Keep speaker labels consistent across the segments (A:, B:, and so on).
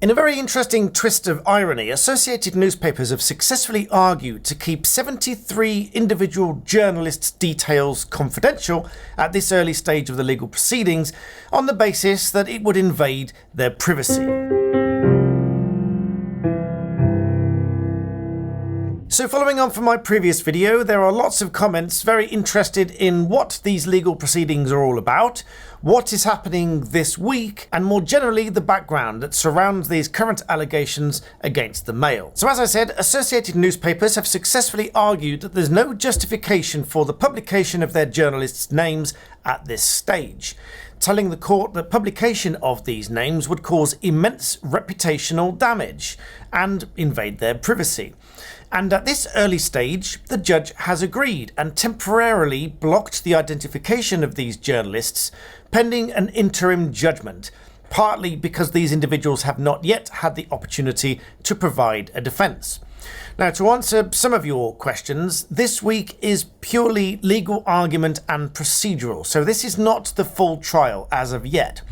A: In a very interesting twist of irony, Associated Newspapers have successfully argued to keep 73 individual journalists' details confidential at this early stage of the legal proceedings on the basis that it would invade their privacy. So following on from my previous video, there are lots of comments very interested in what these legal proceedings are all about, what is happening this week, and more generally the background that surrounds these current allegations against the Mail. So as I said, Associated Newspapers have successfully argued that there's no justification for the publication of their journalists' names at this stage, telling the court that publication of these names would cause immense reputational damage and invade their privacy. And at this early stage, the judge has agreed and temporarily blocked the identification of these journalists pending an interim judgment, partly because these individuals have not yet had the opportunity to provide a defence. Now, to answer some of your questions, this week is purely legal argument and procedural, so this is not the full trial as of yet.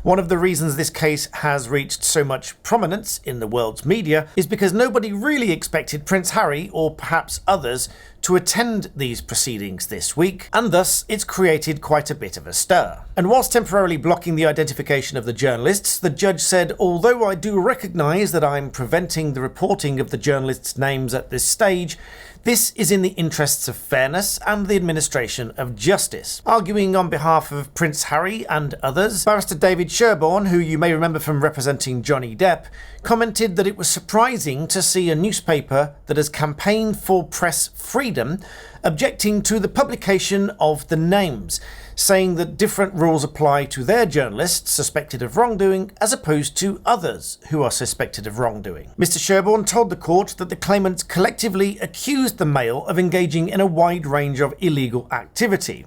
A: One of the reasons this case has reached so much prominence in the world's media is because nobody really expected Prince Harry, or perhaps others, to attend these proceedings this week, and thus it's created quite a bit of a stir. And whilst temporarily blocking the identification of the journalists, the judge said, although I do recognise that I'm preventing the reporting of the journalists' names at this stage, this is in the interests of fairness and the administration of justice. Arguing on behalf of Prince Harry and others, Barrister David Sherborne, who you may remember from representing Johnny Depp, commented that it was surprising to see a newspaper that has campaigned for press freedom objecting to the publication of the names, saying that different rules apply to their journalists suspected of wrongdoing as opposed to others who are suspected of wrongdoing. Mr. Sherborne told the court that the claimants collectively accused the Mail of engaging in a wide range of illegal activity,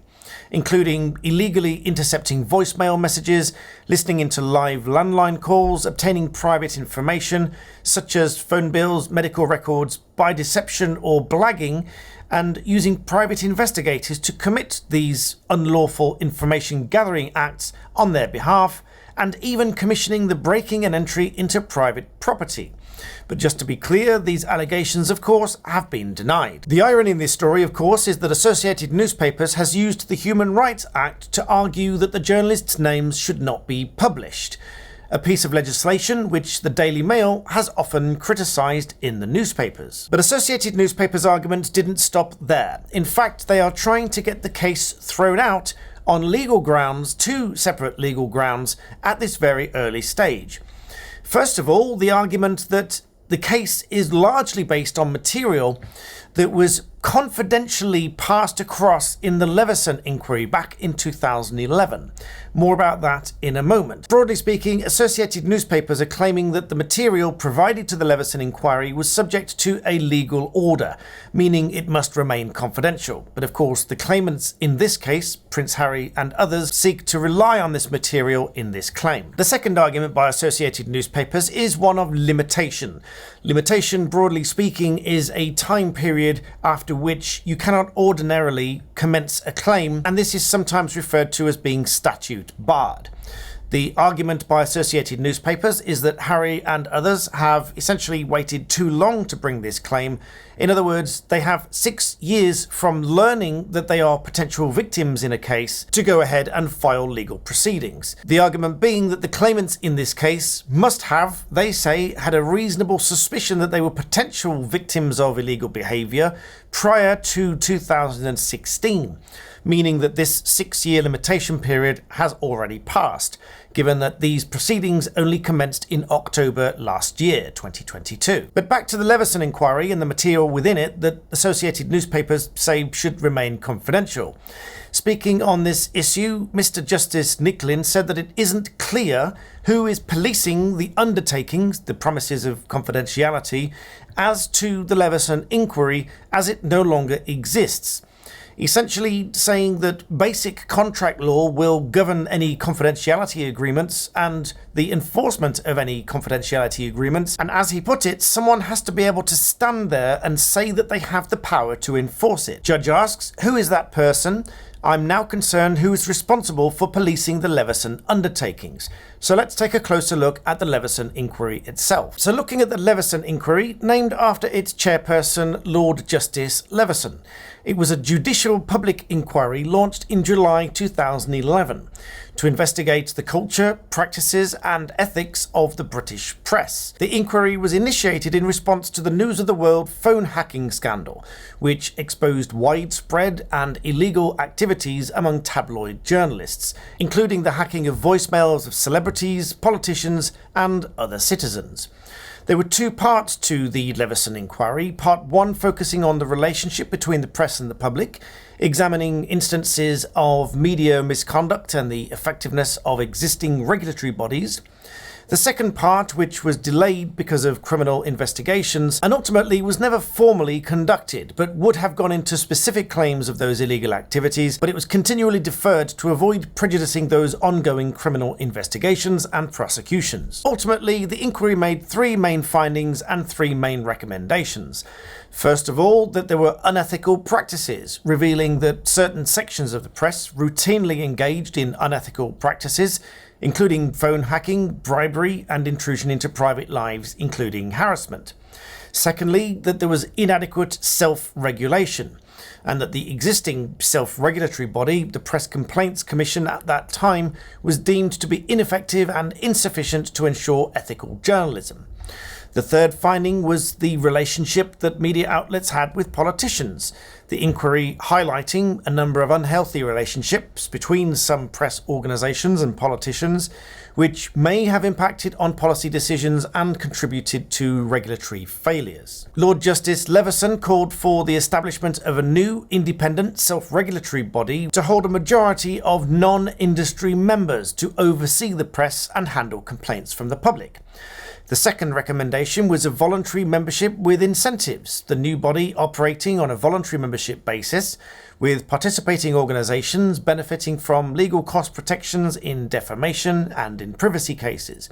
A: including illegally intercepting voicemail messages, listening into live landline calls, obtaining private information such as phone bills, medical records, by deception or blagging, and using private investigators to commit these unlawful information gathering acts on their behalf, and even commissioning the breaking and entry into private property. But just to be clear, these allegations, of course, have been denied. The irony in this story, of course, is that Associated Newspapers has used the Human Rights Act to argue that the journalists' names should not be published, a piece of legislation which the Daily Mail has often criticised in the newspapers. But Associated Newspapers' argument didn't stop there. In fact, they are trying to get the case thrown out on legal grounds, two separate legal grounds, at this very early stage. First of all, the argument that the case is largely based on material that was confidentially passed across in the Levison inquiry back in 2011. More about that in a moment. Broadly speaking, Associated Newspapers are claiming that the material provided to the Levison inquiry was subject to a legal order, meaning it must remain confidential. But of course, the claimants in this case, Prince Harry and others, seek to rely on this material in this claim. The second argument by Associated Newspapers is one of limitation. Limitation, broadly speaking, is a time period after which you cannot ordinarily commence a claim, and this is sometimes referred to as being statute barred. The argument by Associated Newspapers is that Harry and others have essentially waited too long to bring this claim. In other words, they have 6 years from learning that they are potential victims in a case to go ahead and file legal proceedings. The argument being that the claimants in this case must have, they say, had a reasonable suspicion that they were potential victims of illegal behaviour prior to 2016, meaning that this 6-year limitation period has already passed, given that these proceedings only commenced in October last year, 2022. But back to the Levison inquiry and the material within it that Associated Newspapers say should remain confidential. Speaking on this issue, Mr. Justice Nicklin said that it isn't clear who is policing the undertakings, the promises of confidentiality, as to the Levison inquiry, as it no longer exists. Essentially saying that basic contract law will govern any confidentiality agreements and the enforcement of any confidentiality agreements, and as he put it, someone has to be able to stand there and say that they have the power to enforce it. Judge asks, who is that person? I'm now concerned who is responsible for policing the Levison undertakings. So let's take a closer look at the Levison inquiry itself. So looking at the Levison inquiry, named after its chairperson, Lord Justice Levison. It was a judicial public inquiry launched in July 2011 to investigate the culture, practices and ethics of the British press. The inquiry was initiated in response to the News of the World phone hacking scandal, which exposed widespread and illegal activities among tabloid journalists, including the hacking of voicemails of celebrities, politicians and other citizens. There were two parts to the Levison inquiry. Part one focusing on the relationship between the press and the public, examining instances of media misconduct and the effectiveness of existing regulatory bodies. The second part, which was delayed because of criminal investigations and ultimately was never formally conducted, but would have gone into specific claims of those illegal activities, but it was continually deferred to avoid prejudicing those ongoing criminal investigations and prosecutions. Ultimately, the inquiry made three main findings and three main recommendations. First of all, that there were unethical practices, revealing that certain sections of the press routinely engaged in unethical practices, including phone hacking, bribery and intrusion into private lives, including harassment. Secondly, that there was inadequate self-regulation, and that the existing self-regulatory body, the Press Complaints Commission at that time, was deemed to be ineffective and insufficient to ensure ethical journalism. The third finding was the relationship that media outlets had with politicians, the inquiry highlighting a number of unhealthy relationships between some press organisations and politicians, which may have impacted on policy decisions and contributed to regulatory failures. Lord Justice Levison called for the establishment of a new independent self-regulatory body to hold a majority of non-industry members to oversee the press and handle complaints from the public. The second recommendation was a voluntary membership with incentives, the new body operating on a voluntary membership basis, with participating organisations benefiting from legal cost protections in defamation and in privacy cases.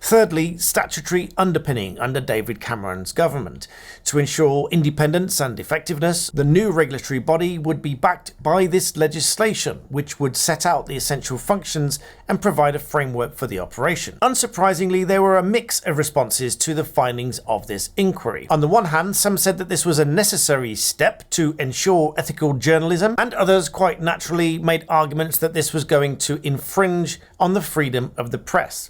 A: Thirdly, statutory underpinning under David Cameron's government. To ensure independence and effectiveness, the new regulatory body would be backed by this legislation, which would set out the essential functions and provide a framework for the operation. Unsurprisingly, there were a mix of responses to the findings of this inquiry. On the one hand, some said that this was a necessary step to ensure ethical journalism, and others quite naturally made arguments that this was going to infringe on the freedom of the press.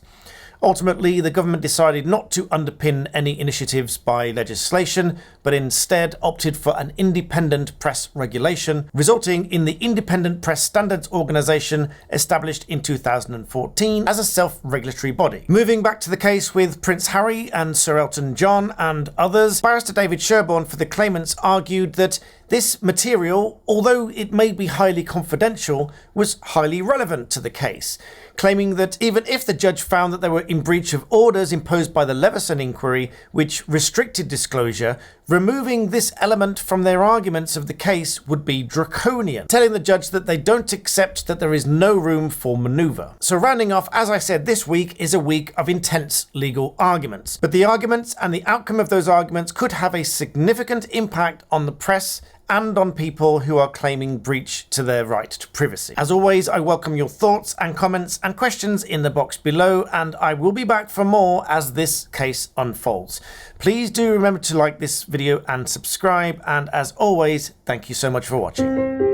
A: Ultimately, the government decided not to underpin any initiatives by legislation, but instead opted for an independent press regulation, resulting in the Independent Press Standards Organisation established in 2014 as a self-regulatory body. Moving back to the case with Prince Harry and Sir Elton John and others, Barrister David Sherborne for the claimants argued that this material, although it may be highly confidential, was highly relevant to the case, claiming that even if the judge found that they were in breach of orders imposed by the Levison inquiry, which restricted disclosure, removing this element from their arguments of the case would be draconian, telling the judge that they don't accept that there is no room for manoeuvre. So rounding off, as I said, this week is a week of intense legal arguments, but the arguments and the outcome of those arguments could have a significant impact on the press and on people who are claiming breach to their right to privacy. As always, I welcome your thoughts and comments and questions in the box below, and I will be back for more as this case unfolds. Please do remember to like this video and subscribe, and as always, thank you so much for watching.